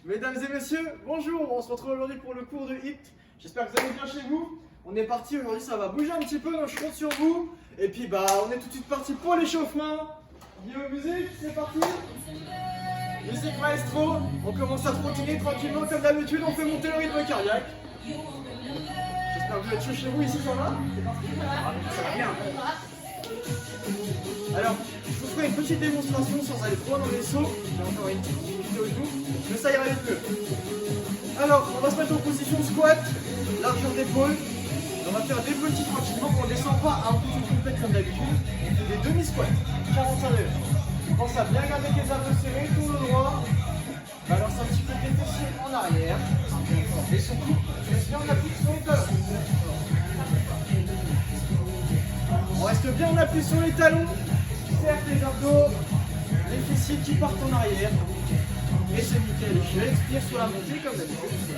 Mesdames et messieurs, bonjour, on se retrouve aujourd'hui pour le cours de HIIT. J'espère que vous allez bien chez vous. On est parti aujourd'hui, ça va bouger un petit peu, donc je compte sur vous. Et puis on est tout de suite parti pour l'échauffement. Guillaume, musique, c'est parti. Musique maestro, on commence à trottiner tranquillement comme d'habitude, on fait monter le rythme cardiaque. J'espère que vous êtes chaud chez vous, ici ça va? C'est parti? Ça va bien. Alors, je vous ferai une petite démonstration sans aller trop dans les sauts. J'ai encore une petite vidéo de vous, mais ça ira mieux. Alors, on va se mettre en position squat, largeur d'épaule. On va faire des petits tranquillement, on ne descend pas à un position complète comme d'habitude. Des demi-squats, 45 degrés. Pense à bien garder tes abdos serrés, tout le droit. Balance un petit peu tes fessiers en arrière. Et surtout, reste bien en appui sur les talons. On reste bien en appui sur les talons. Serre tes abdos, les fessiers qui partent en arrière. Et c'est nickel. Je expire sur la montée comme d'habitude.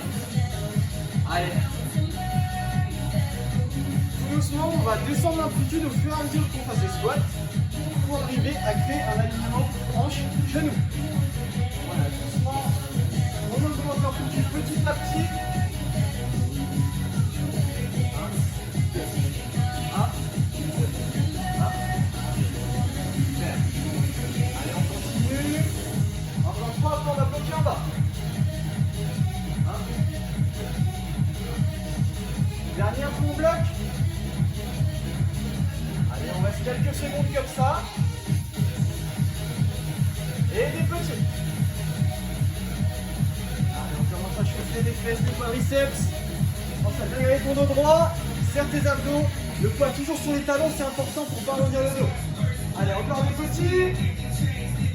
Allez. Tout doucement, on va descendre l'amplitude au fur et à mesure qu'on fasse des squats pour arriver à créer un alignement hanche-genou. Voilà, doucement. On augmente l'amplitude petit à petit. 1, 2, 1, 2, 1. Allez, on continue. Encore 3, on va bloquer en bas. 1. Dernier coup, on bloque. Allez, on reste quelques secondes comme ça. Et des petits. Allez, on commence à chauffer les fesses, les quadriceps. On va bien garder ton dos droit. Serre tes abdos. Le poids toujours sur les talons, c'est important pour ne pas alourdir le dos. Allez, encore des petits.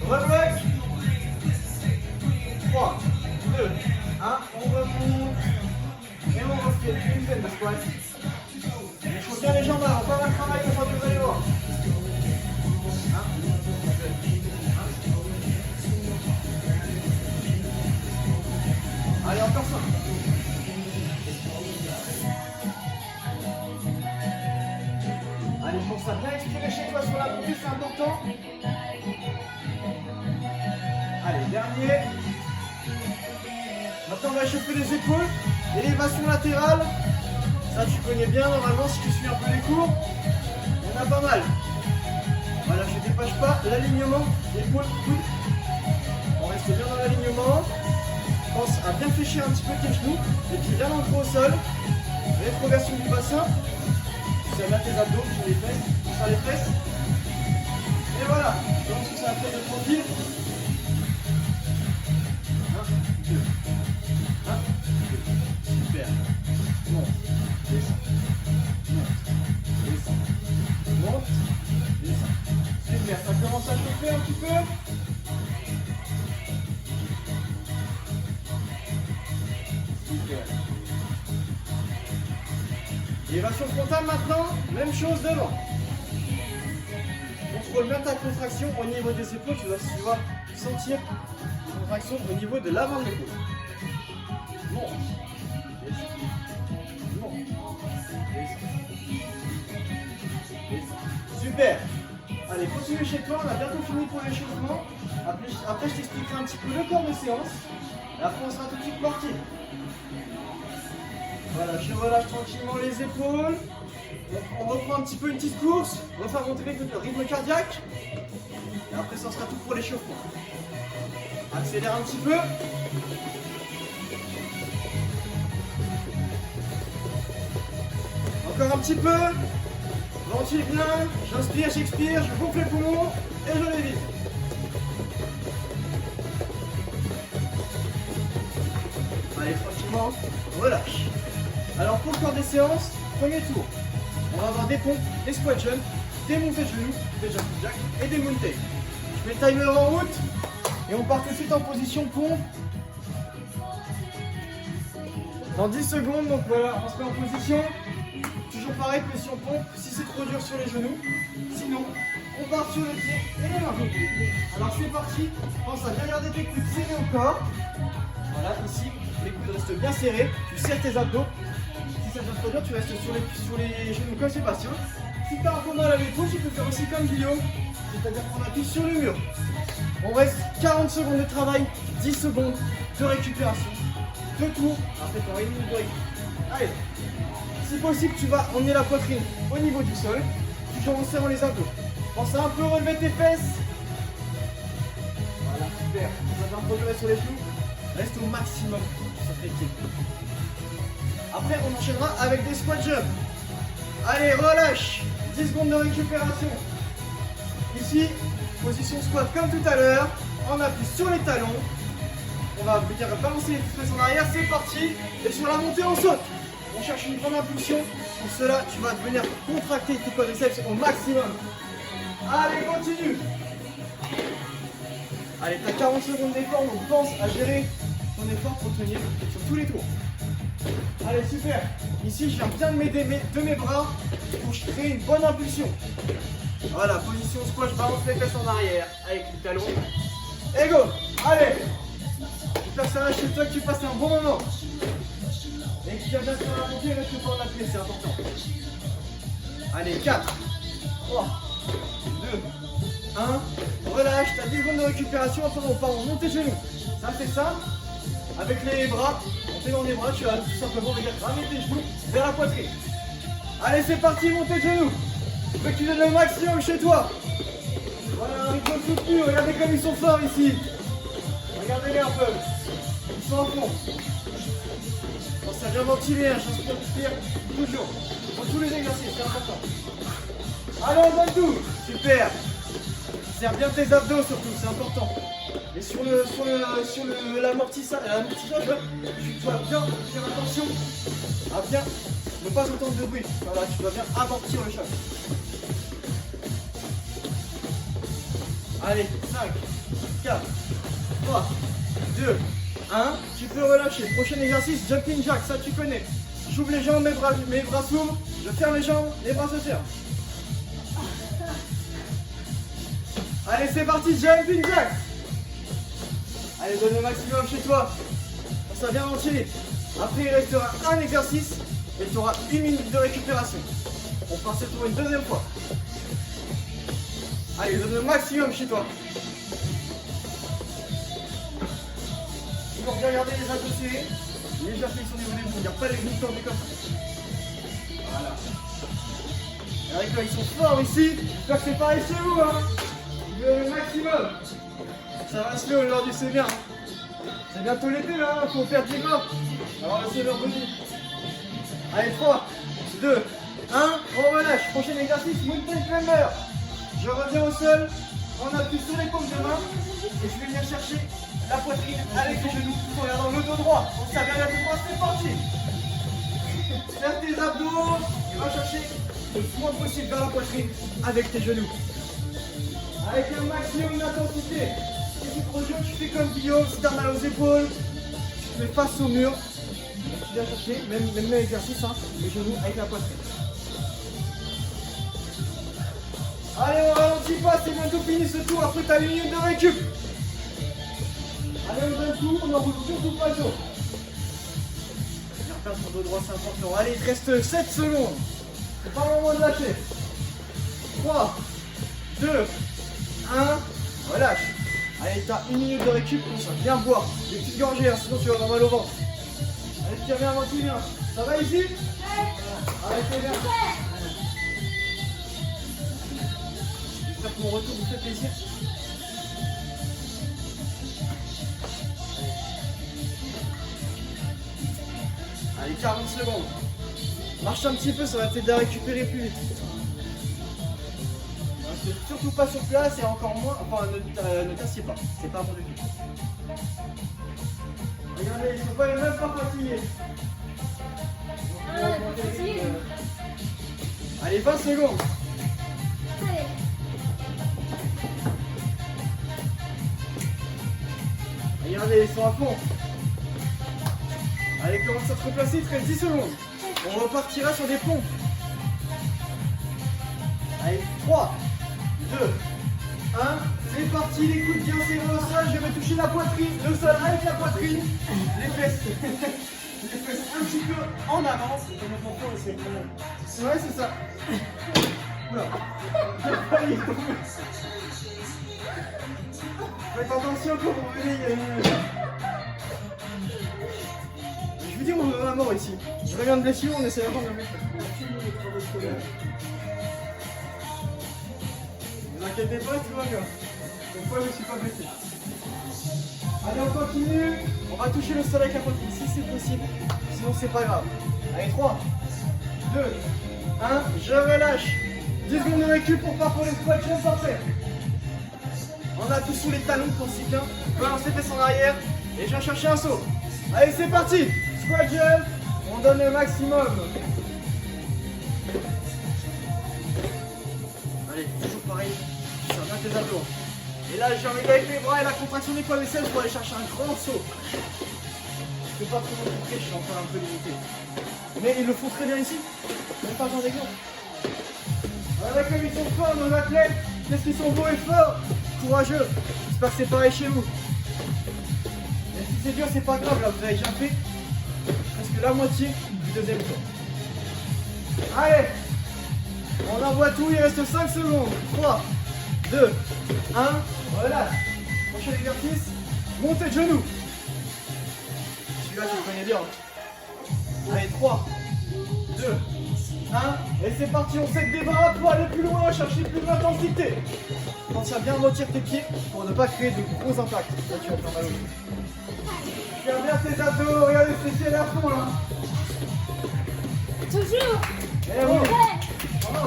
Rebloque. 3, 2, 1. On remonte. Et on refait une peine de squat. On chauffe bien les jambes là. Encore un travail comme ça, vous allez voir. 1, 2, 1. Allez, encore 5. Allez, pense à bien expirer chez toi sur la montée, c'est important. Allez, dernier. Maintenant, on va échauffer les épaules. Élévation latérale. Ça, tu connais bien normalement si tu suis un peu les cours. On a pas mal. Voilà, je ne dépasse pas l'alignement. Épaule, coude. On reste bien dans l'alignement. Pense à bien fléchir un petit peu tes genoux. Et puis bien ancré au sol. Rétroversion du bassin. Serre bien tes abdos sur les fesses. Sur les fesses. Et voilà. Donc ça va faire de tranquille. 1, 2. 1, 2. Super. Monte. Descend. Monte. Descend. Monte. Descend. Super. Ça commence à chauffer un petit peu. Super. Élévation frontale maintenant, même chose devant. Contrôle bien ta contraction au niveau des épaules, tu dois sentir une contraction au niveau de l'avant de l'épaule. Monte. Descend. Monte. Descend. Descend. Super. Allez, continue chez toi, on a bientôt fini pour l'échauffement. Après, je t'expliquerai un petit peu le corps de séance. Et après, on sera tout de suite parti. Voilà, je relâche tranquillement les épaules. On reprend un petit peu une petite course. On va faire monter le rythme cardiaque. Et après, ça sera tout pour l'échauffement. Accélère un petit peu. Encore un petit peu. Ventile bien. J'inspire, j'expire, je gonfle les poumons et je les vide. Allez, tranquillement, relâche. Alors pour le corps des séances, premier tour, on va avoir des pompes, des squat jumps, des montées de genoux, des jump jacks et des mountains. Je mets le timer en route et on part tout de suite en position pompe. Dans 10 secondes, donc voilà, on se met en position. Toujours pareil, position pompe, si c'est trop dur sur les genoux. Sinon, on part sur les pieds et les mains. Alors c'est parti, pense à bien garder tes coudes serrés au corps. Voilà, ici, les coudes restent bien serrés, tu serres tes abdos. Si ça devient trop dur, tu restes sur les genoux comme Sébastien. Si tu as un peu mal à l'épaule, tu peux faire aussi comme Guillaume, c'est-à-dire qu'on appuie sur le mur. On reste 40 secondes de travail, 10 secondes de récupération, 2 tours, après tu auras 1 minute de récup. Allez, si possible, tu vas emmener la poitrine au niveau du sol, toujours en serrant les abdos. Pense à un peu relever tes fesses. Voilà, super. Ça va progresser sur les genoux. Reste au maximum sur tes pieds. Après, on enchaînera avec des squat jumps. Allez, relâche. 10 secondes de récupération. Ici, position squat comme tout à l'heure. On appuie sur les talons. On va venir balancer les fesses en arrière. C'est parti. Et sur la montée, on saute. On cherche une grande impulsion. Pour cela, tu vas venir contracter tes quadriceps au maximum. Allez, continue. Allez, tu as 40 secondes d'effort, donc pense à gérer ton effort pour tenir sur tous les tours. Allez, super. Ici, je viens bien de m'aider de mes bras pour créer une bonne impulsion. Voilà, position squat, je balance les fesses en arrière avec les talons. Et go. Allez. J'espère que ça va chez toi, que tu passes un bon moment. Et que tu viens bien faire la montée, reste pas en appui, c'est important. Allez, 4, 3, 2, 1. Relâche, tu as 10 secondes de récupération, après on part en montée de genoux. Ça c'est simple. Avec les bras, on fait dans les bras, tu vas tout simplement ramener tes genoux vers la poitrine. Allez, c'est parti, montée de genoux. Je veux que tu donnes le maximum chez toi. Voilà, un rythme soutenu, regardez comme ils sont forts ici. Regardez-les un peu. Ils sont en fond. Pense à bien ventiler, j'inspire toujours. Dans tous les exercices, c'est important. Allez, on donne tout. Super. Serre bien tes abdos surtout, c'est important. Et sur l'amortissage, tu dois bien faire attention à bien ne pas entendre de bruit. Voilà, tu dois bien amortir le choc. Allez, 5, 4, 3, 2, 1. Tu peux relâcher. Prochain exercice, jumping jack, ça tu connais. J'ouvre les jambes, mes bras s'ouvrent. Je ferme les jambes, les bras se ferment. Allez, c'est parti, jumping jack. Allez, donne le maximum chez toi. Ça vient ventiler. Après, il restera un exercice et tu auras 1 minute de récupération. On part cette tour une deuxième fois. Allez, donne le maximum chez toi. Toujours bien garder les abdos serrés. Légère flexion au niveau des genoux. Il n'y a pas les genoux tendus comme ça. Voilà. Avec là, ils sont forts ici. J'espère que c'est pareil chez vous. Hein. Le maximum. Ça va se faire aujourd'hui, c'est bien. C'est bientôt l'été là, il faut faire du gras. Alors le c'est revenu. Allez, 3, 2, 1, on relâche. Prochain exercice, mountain climber. Je reviens au sol, on appuie sur les paumes de main et je vais venir chercher la poitrine avec les genoux tout en regardant le dos droit. On serre bien la tête droite, c'est parti. Serre tes abdos et va chercher le plus loin possible vers la poitrine avec tes genoux. Avec un maximum d'intensité. Si tu es trop dur, tu fais comme Guillaume, si tu as mal aux épaules, tu te mets face au mur. Et tu viens chercher, même exercice, hein, les genoux avec la poitrine. Allez, on ralentit pas, c'est bientôt fini ce tour, après tu as 1 minute de récup. Allez, on donne tout, on n'en bouge surtout pas le dos. Viens faire ton dos droit, c'est important. Allez, il te reste 7 secondes. C'est pas le moment de lâcher. 3, 2, 1, relâche. Allez, t'as 1 minute de récup pour ça. Viens boire. Des petites gorgées, hein, sinon tu vas avoir mal au ventre. Allez, tiens bien, ventile bien. Ça va ici? Allez, c'est bien. J'espère que mon retour vous fait plaisir. Allez, 40 secondes. Marche un petit peu, ça va t'aider à récupérer plus vite. Reste surtout pas sur place et encore moins, enfin ne t'assieds pas, c'est pas bon du tout. Regardez, ils sont pas les mêmes pas fatigués. Allez, 20 secondes. Regardez, ils sont à fond. Allez, commence à te replacer, il te reste 10 secondes. On repartira sur des pompes. Allez, 3, 2, 1, c'est parti, les coudes bien serrés au sol, je vais toucher la poitrine, le sol avec la poitrine, les fesses un petit peu en avant. Ouais, c'est ça. Oula. Faites attention quand vous venez. Je vous dis, on est à mort ici. Je reviens de blessure, on essaie d'attendre le mec. Ne vous inquiétez pas, tout va bien. Cette fois, je ne suis pas blessé. Allez, on continue. On va toucher le sol avec la poitrine si c'est possible. Sinon, c'est pas grave. Allez, 3, 2, 1. Je relâche. 10 secondes de récup pour pas pour les squats, je vais faire. On a tout sous les talons pour si bien. Balance les fesses en arrière. Et je viens chercher un saut. Allez, c'est parti. Squat jump. On donne le maximum. Allez, toujours pareil. Tu sers bien tes abdos. Et là, j'ai envie avec les bras et la contraction des quadriceps pour aller chercher un grand saut. Je ne peux pas trop montrer, je suis encore un peu limité. Mais ils le font très bien ici. Même pas besoin d'exemple. Voilà comme ils sont forts, nos athlètes. Qu'est-ce qu'ils sont beaux et forts. Courageux. J'espère que c'est pareil chez vous. Et si c'est dur, c'est pas grave. Là, vous avez déjà fait presque la moitié du deuxième tour. Allez. On envoie tout, il reste 5 secondes. 3, 2, 1. Voilà. Prochain exercice. Montée de genoux. Celui-là, tu le connais bien. Allez, 3, 2, 1. Et c'est parti, on sèque des bras pour aller plus loin, chercher plus d'intensité. Pense à bien retirer tes pieds pour ne pas créer de gros impacts. Là, tu vas faire mal au dos. Tiens bien tes abdos, regardez ces pieds à fond là. Toujours. Eh oui.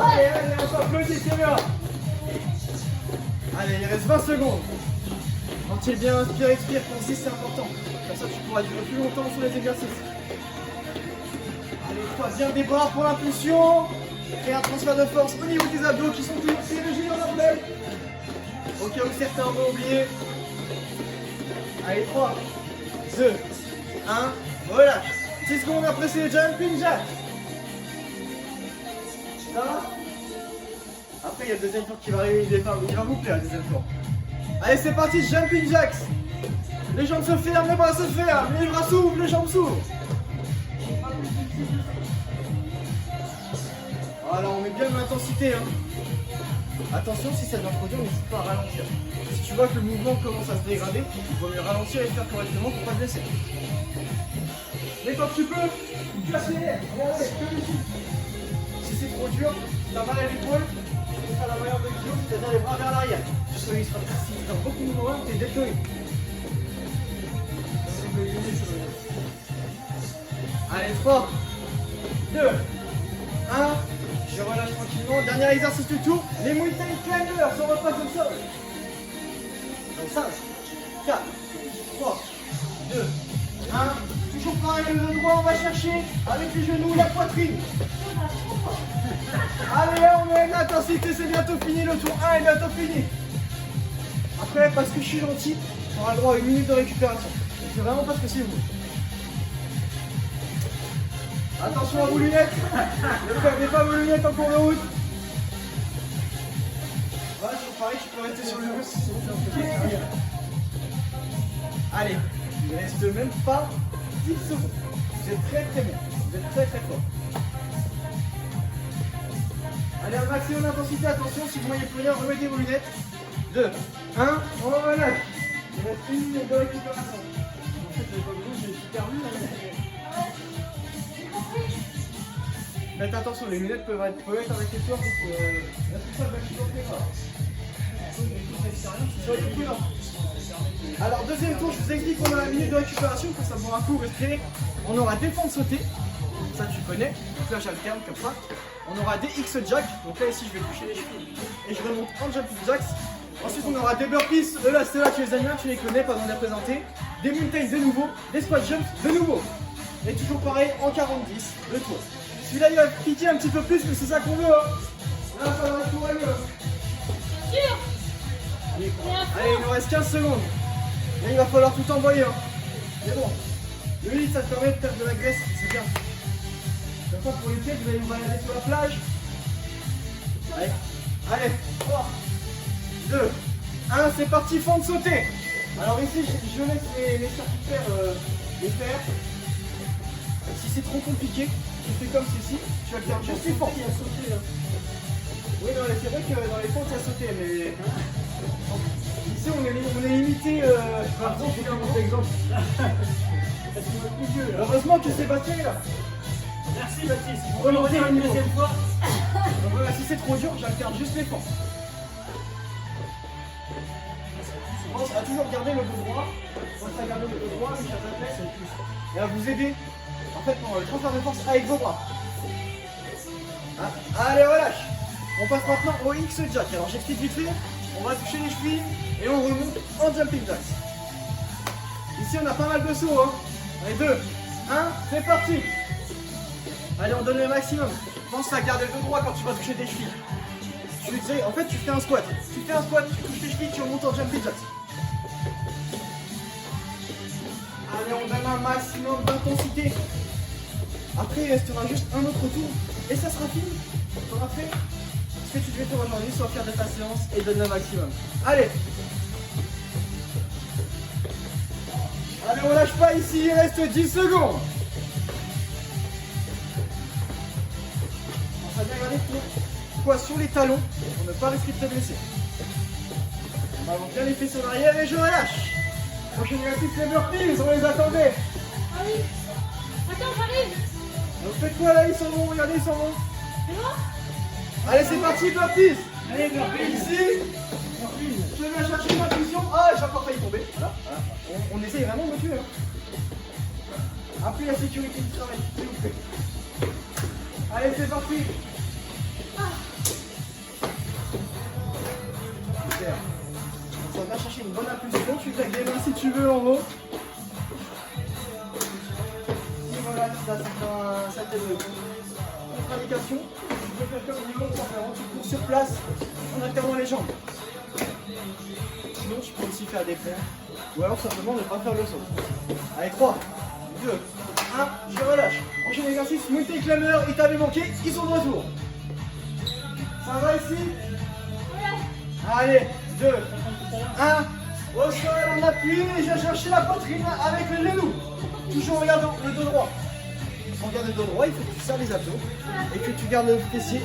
Allez, on s'applaudit, c'est bien. Allez, il reste 20 secondes. Quand tu es bien inspire, expire, pense, c'est important. Comme ça, tu pourras durer plus longtemps sur les exercices. Allez, toi, bien des bras pour l'impulsion. Et un transfert de force au niveau des abdos qui sont toujours dirigés en appel. Au cas où certains vont oublier. Allez, 3, 2, 1. Voilà. 10 secondes après, c'est le jumping jack. Ça va? Après, il y a le deuxième tour qui va arriver, il va vous plaire, le deuxième tour. Allez, c'est parti, jumping jacks. Les jambes se ferment, les bras se ferment, les bras s'ouvrent, les jambes s'ouvrent. Voilà, on met bien de l'intensité. Hein. Attention, si ça devient trop dur, n'hésite pas à ralentir. Si tu vois que le mouvement commence à se dégrader, il vaut mieux ralentir et faire correctement pour ne pas te blesser. Mais quand tu peux, tu accélères. Regardez, que ici. Si c'est trop dur, si tu as mal à l'épaule, tu feras la meilleure de vidéo, c'est-à-dire les bras vers l'arrière. Parce qu'il sera dans beaucoup de mouvements, tu es détonné. Allez, 3, 2, 1. Je relâche tranquillement. Dernier exercice du tour. Les Muay Thai climbers. On repasse au sol. Donc 5, 4, 3, 2, 1. Toujours pareil, le droit, on va chercher avec les genoux, la poitrine. Allez, on met l'intensité, c'est bientôt fini. Le tour 1 est bientôt fini. Après, parce que je suis gentil, on aura le droit à 1 minute de récupération. C'est vraiment pas ce que c'est vous. Attention à vos lunettes. Ne perdez pas vos lunettes en cours de route. Voilà, c'est pareil, tu peux rester sur le mur si c'est compliqué. Allez, il ne reste même pas 10 secondes. Vous êtes très très bien. Vous êtes très très fort. Allez, un maximum d'intensité. Attention, si vous voyez plus rien, remettez vos lunettes. 2, 1, on relâche. Il reste 1 minute de récupération. En fait, j'ai pas besoin, j'ai super vu là. Faites attention, les lunettes peuvent être avec les soirs, donc la plupart va soyez prudents. Alors, deuxième tour, je vous explique qu'on a la minute de récupération, que ça vous un coup respirer. On aura des fentes sautées, ça tu connais, donc là j'alterne comme ça. On aura des X-Jacks, donc là ici je vais toucher les chevilles et je remonte en jumping jacks. Ensuite on aura des burpees, là c'est là tu les aimes bien, tu les connais, pas besoin de les présenter. Des mountains de nouveau, des squat jumps de nouveau. Et toujours pareil en 40-10, le tour. Celui-là il va piquer un petit peu plus, mais c'est ça qu'on veut. Hein. Là ça va être courageux. Allez, il nous reste 15 secondes. Là il va falloir tout envoyer. Hein. C'est bon. Le lit ça te permet de perdre de la graisse, c'est bien. Comme ça pour les pieds, vous allez vous balader sur la plage. Allez, allez, 3, 2, 1, c'est parti, fente sautée. Alors ici je laisse les circuitaires les faire. Si c'est trop compliqué, tu fais comme ceci, tu vas le faire juste les fentes. Il y a sauté là. Oui, c'est vrai que dans les fentes il y a sauté, mais ici on est limité. Par exemple, je vais faire un exemple. Parce que c'est plus vieux. Heureusement que Sébastien est là. Merci Baptiste. On va monter une deuxième fois. Donc voilà, si c'est trop dur, j'alterne juste les fentes. Pense à toujours garder le dos droit. Pense à garder le dos droit, mais et à vous aider en fait pour le transfert de force avec vos bras. Ah, allez, relâche. On passe maintenant au X jack. Alors j'explique vite fait. On va toucher les chevilles et on remonte en jumping jack. Ici on a pas mal de sauts. Hein. Allez, 2, 1, c'est parti. Allez, on donne le maximum. Pense à garder le dos droit quand tu vas toucher tes chevilles. En fait, tu fais un squat. Tu fais un squat, tu touches tes chevilles, tu remontes en jumping jack. Allez, on donne un maximum d'intensité. Après, il restera juste un autre tour et ça sera fini. Tu auras fait ce que tu devais faire aujourd'hui, soit faire de ta séance et donne le maximum. Allez. Allez, on lâche pas ici, il reste 10 secondes. On va bien garder ton poids sur les talons pour ne pas risquer de te blesser. On va bien les fesses en arrière et je relâche. Prochaine exercice, les burpees, on les attendait. Ah oui. Attends, j'arrive. Vous faites quoi là? Ils s'en vont, regardez, ils s'en vont. C'est bon? Allez, c'est parti, burpees. Allez, burpees. Ici, je viens chercher ma position. Ah, j'ai encore failli tomber. Voilà. On essaye vraiment de me tuer. Hein. Appelez la sécurité du travail, s'il vous plaît. Allez, c'est parti. Super. On va chercher une bonne impulsion. Tu claques les mains si tu veux en haut. Et voilà, ça c'est un set de contre-indication. Tu peux faire comme du long conférence. Tu cours sur place en alternant les jambes. Sinon, tu peux aussi faire des paires. Ou alors simplement ne pas faire le saut. Allez, 3, 2, 1, je relâche. Prochain exercice, multi clameur, il t'avait manqué, ils sont de retour. Ça va ici? Allez, 2, 1, au sol, on appuie et je vais chercher la poitrine avec le genou. Toujours en regardant le dos droit. Pour garder le dos droit, il faut que tu serres les abdos et que tu gardes le fessier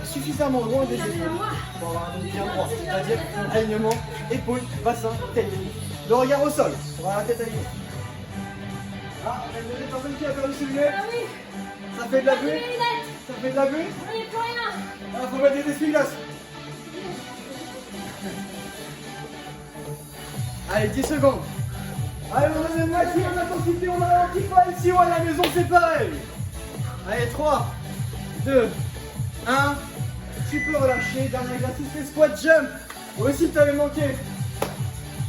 suffisamment loin des épaules pour avoir un dos bien droit, c'est-à-dire alignement, épaules, bassin, tête. Le regard au sol, pour avoir la tête alignée. Ah, il y a des personnes qui a perdu ses lunettes. Ah oui. Ça fait de la J'ai vue. mes lunettes. Ça fait de la vue. On n'y est plus rien. Ah, faut mettre des essuie-glaces. Allez, 10 secondes. Allez, on a le maximum d'intensité, on ralentit pas ici ou à la maison, c'est pareil. Allez, 3, 2, 1. Tu peux relâcher. Dernier exercice, c'est squat jump. Aussi, tu avais manqué.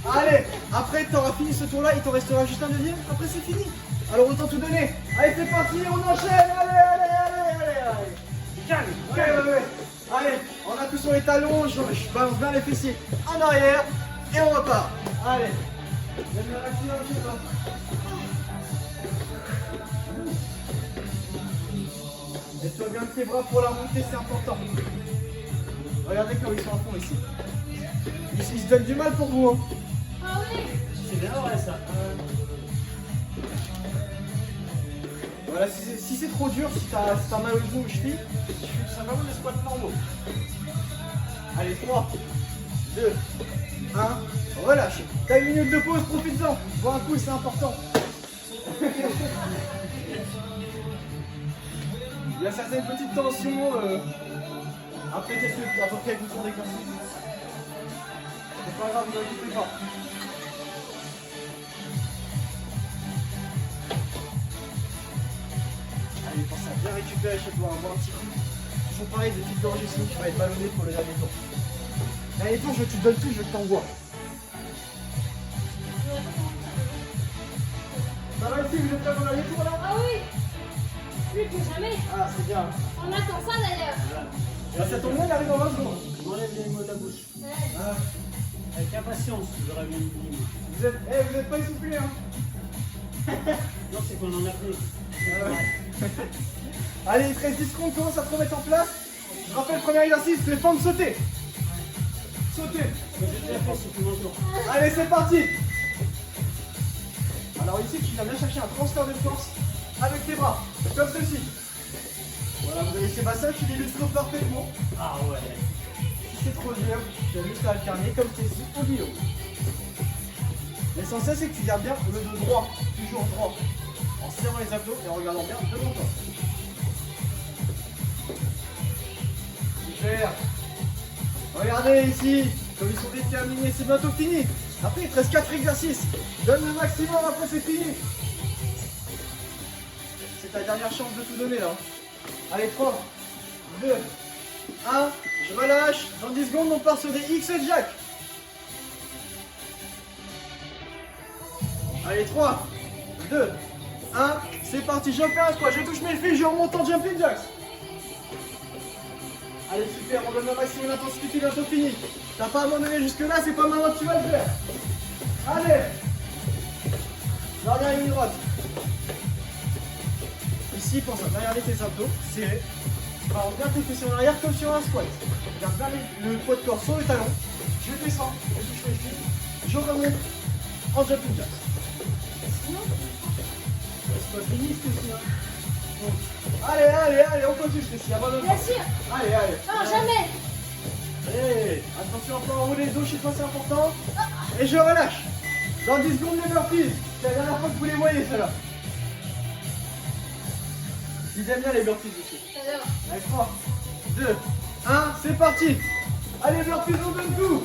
Allez, après tu auras fini ce tour-là, il t'en restera juste un deuxième. Après, c'est fini. Alors, autant tout donner. Allez, c'est parti, on enchaîne. Allez. Calme. Allez, on appuie sur les talons, je balance bien les fessiers en arrière et on repart. Allez. Donne le maximum, je sais pas. Laisse-toi bien tes bras pour la montée, c'est important. Regardez comme ils sont à fond ici. Ils se donnent du mal pour vous. Hein. Ah oui. C'est bien vrai ça. Voilà, si c'est trop dur, si t'as mal au genou ou aux chevilles, tu fais simplement des squats normaux. Allez, 3, 2, 1, relâche. T'as une minute de pause, profite-en. Bois un coup, c'est important. Il y a certaines petites tensions après quelques tours d'exercice. C'est pas grave, ne vous inquiétez pas. Allez, pense à bien récupérer chez toi, boire un petit coup. Toujours pareil, des petites gorgées, sinon tu vas être ballonné pour le dernier tour. Dernier tour, je te donne tout, je t'envoie. Ça va ici, vous êtes prêts pour le dernier tour là? Ah oui. Plus que jamais. Ah, c'est bien. On attend ça d'ailleurs. Là, ça tombe bien, il arrive dans 20 secondes. On enlève les mots de la bouche. Ouais. Ah, Avec impatience, j'aurais bien dit. vous êtes pas essoufflés, hein? Non, c'est qu'on en a pris. Ah ouais. Allez, il te reste 10 secondes, commence à te remettre en place. Je rappelle, premier exercice, les fentes sautées. Sauter. Je vais la force tout bonjour. Allez, c'est parti. Alors ici, tu viens bien chercher un transfert de force avec tes bras, comme ceci. Voilà, vous avez Sébastien qui l'illustre parfaitement. Ah ouais. Si c'est trop dur, tu as juste à alterner comme ceci au guillot. L'essentiel, c'est que tu gardes bien le dos droit, toujours droit. En en serrant les abdos et en regardant bien devant toi. Super. Regardez ici, comme ils sont déterminés, c'est bientôt fini. Après, il te reste 4 exercices. Donne le maximum, après c'est fini. C'est ta dernière chance de tout donner là. Allez, 3, 2, 1. Je relâche. Dans 10 secondes, on part sur des X Jack. Allez, 3, 2, 1. C'est parti, je fais un squat, je touche mes filles, je remonte en jumping jacks. Allez, super, on donne le maximum d'intensité, bientôt fini. T'as pas abandonné jusque là, c'est pas maintenant que tu vas le faire. Allez. Derrière ligne droite. Ici, pense à derrière tes abdos, serré. Alors, bien tes fessiers en arrière comme sur un squat. Garde bien le poids de corps sur le talon. Je descends, je touche mes filles. Je remonte en jumping jacks. C'est pas fini, c'est aussi. Allez, on continue, Stécie, abandonne pas. Bien sûr. Allez. Non, jamais. Allez, attention encore en haut des dos, chez toi c'est important. Et je relâche. Dans 10 secondes, les burpees. C'est la dernière fois que vous les voyez, ceux-là. Ils aiment bien les burpees ici. J'adore. Allez, 3, 2, 1, c'est parti. Allez, burpees, on donne tout.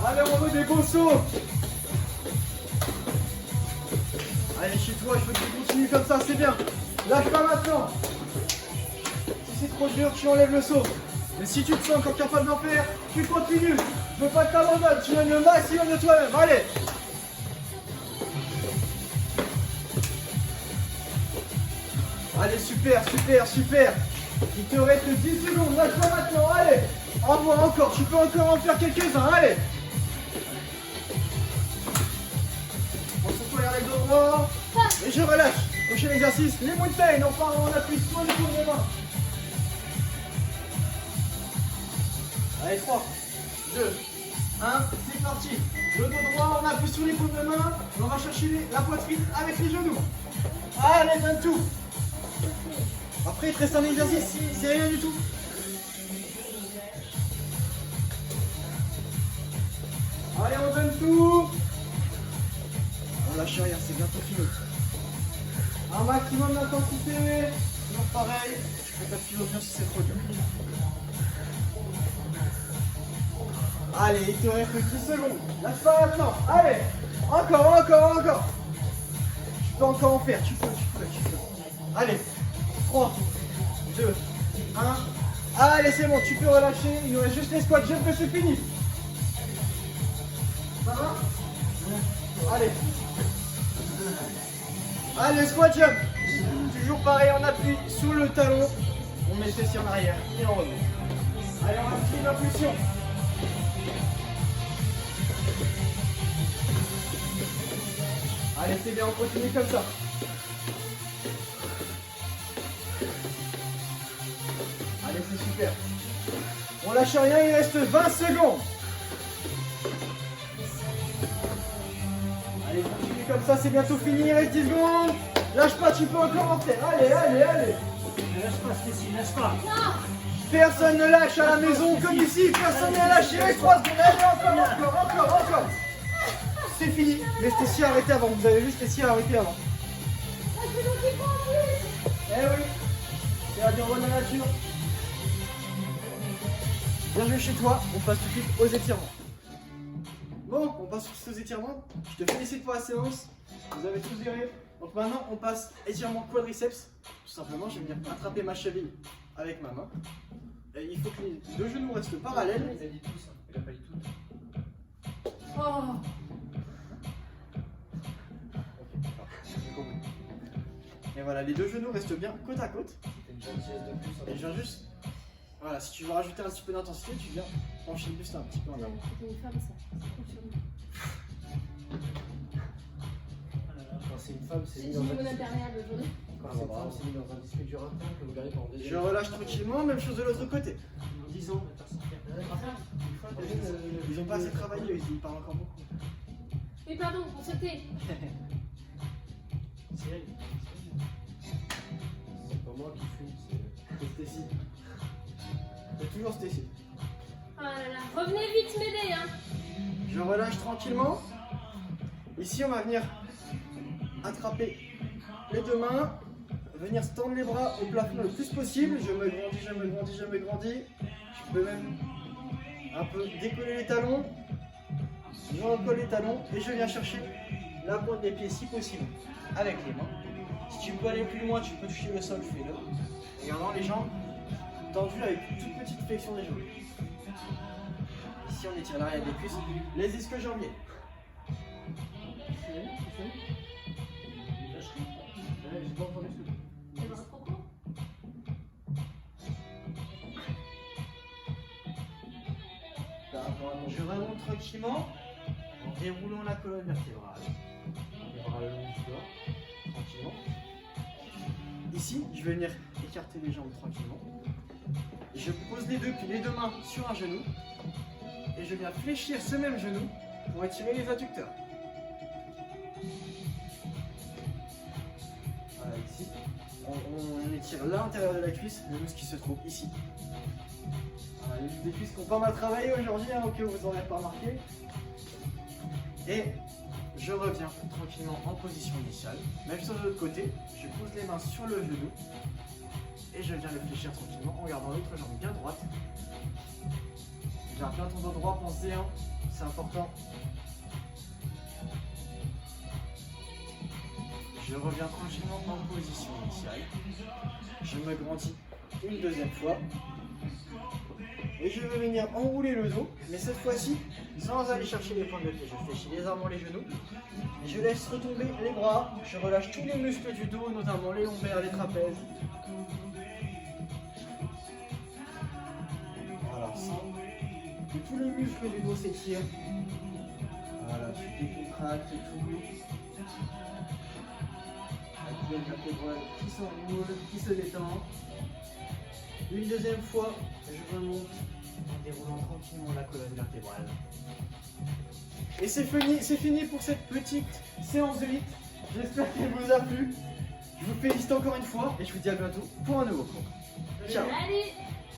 Allez, on veut des beaux sauts. Allez, chez toi, je veux que tu continues comme ça, c'est bien. Lâche pas maintenant. Si c'est trop dur, tu enlèves le saut. Mais si tu te sens encore capable d'en faire, tu continues. Je veux pas que t'abandonnes, tu donnes le maximum de toi-même. Allez. Allez, super. Il te reste 10 secondes, lâche pas maintenant, allez. Envoie encore, tu peux encore en faire quelques-uns, allez. On se retrouve vers les dos droits. Et je relâche. Prochain exercice, les mountains. On appuie sur les paumes des mains. Allez, 3, 2, 1, c'est parti. Le dos droit, on appuie sur les paumes de main. On va chercher la poitrine avec les genoux. Allez, donne tout. Après, il te reste un exercice, c'est rien du tout. Allez, on donne tout. On lâche rien, c'est bientôt fini. Un maximum d'intensité. Toujours pareil. Je fais pas de philosophie si c'est trop dur. Allez, il te reste 10 secondes. Lâche pas maintenant. Allez. Encore. Tu peux encore en faire. Tu peux. Allez. 3, 2, 1. Allez, c'est bon. Tu peux relâcher. Il nous reste juste les squats. Jump, c'est fini. Ça va? Allez, squat jump. Toujours pareil, on appuie sous le talon. On met les fessiers en arrière et on remonte. Allez, on appuie l'impulsion. Allez, c'est bien, on continue comme ça. Allez, c'est super. On lâche rien, il reste 20 secondes. Allez, continue comme ça, c'est bientôt fini, il reste 10 secondes. Lâche pas, tu peux encore en faire. Allez. Lâche pas, Stécie, lâche pas. Non. Personne ne lâche à la maison comme ici, personne ne lâche, il reste 3 secondes. Allez, encore. C'est fini. Mais Stécie a arrêté avant, vous avez vu, Stécie a arrêté avant. Je vais donc y prendre plus. Eh oui, c'est la bien de la nature. Bien joué chez toi, on passe tout de suite aux étirements. Bon, on passe tout de suite aux étirements. Je te félicite pour la séance, vous avez tous géré. Donc maintenant, on passe étirement quadriceps. Tout simplement, je vais venir attraper ma cheville avec ma main. Et il faut que les deux genoux restent parallèles. Il a dit tous, il a pas dit tout. Oh. Et voilà, les deux genoux restent bien côte à côte. T'as une gentillesse de plus. Et je viens juste. Voilà, si tu veux rajouter un petit peu d'intensité, tu viens pencher le buste un petit peu en avant. C'était une femme, ça. C'est confirmé. Quand c'est une femme, c'est J'ai mis mis dans mon un imperméable aujourd'hui. Quand c'est une femme, c'est mis dans un disque dur interne que vous gardez pendant des Je relâche tranquillement, même chose de l'autre côté. En 10 ans, la personne qui a Ils ont pas assez travaillé, ils parlent encore beaucoup. Mais pardon, on se tait. C'est elle. C'est pas moi qui fume, C'est Stécie. C'est toujours Stécie. Oh là là. Revenez vite m'aider, hein. Je relâche tranquillement. Ici, on va venir attraper les deux mains, venir se tendre les bras au plafond le plus possible. Je me grandis, je me grandis, je me grandis. Je peux même un peu décoller les talons. Je recolle les talons et je viens chercher la pointe des pieds si possible avec les mains. Si tu peux aller plus loin, tu peux toucher le sol, fais-le. En gardant les jambes tendues avec une toute petite flexion des jambes. Ici on étire l'arrière des cuisses, les ischio-jambiers. J'ai pas entendu ce que. Les bras trop courts. Je remonte tranquillement en déroulant la colonne vertébrale. Les bras le long du corps. Tranquillement. Ici, je vais venir écarter les jambes tranquillement. Je pose les deux mains sur un genou. Et je viens fléchir ce même genou pour étirer les adducteurs. Voilà, ici. On étire l'intérieur de la cuisse, le muscle qui se trouve ici. Voilà, les muscles des cuisses qui n'ont pas mal travaillé aujourd'hui, au cas où vous n'aurez pas remarqué. Et je reviens tranquillement en position initiale. Même chose de l'autre côté, je pose les mains sur le genou. Et je viens le fléchir tranquillement en gardant l'autre jambe bien droite. Garde bien ton dos droit, pensez, hein, c'est important. Je reviens tranquillement en position initiale. Je me grandis une deuxième fois. Et je vais venir enrouler le dos, mais cette fois-ci, sans aller chercher les pointes de pied. Je fléchis légèrement les genoux. Et je laisse retomber les bras. Je relâche tous les muscles du dos, notamment les lombaires, les trapèzes. Voilà, sans que tous les muscles du dos s'étirent. Voilà, tu décontractes tout. La colonne vertébrale qui s'enroule, qui se détend. Une deuxième fois, je remonte en déroulant tranquillement la colonne vertébrale. Et c'est fini pour cette petite séance de HIIT. J'espère qu'elle vous a plu. Je vous félicite encore une fois et je vous dis à bientôt pour un nouveau cours. Ciao. Allez.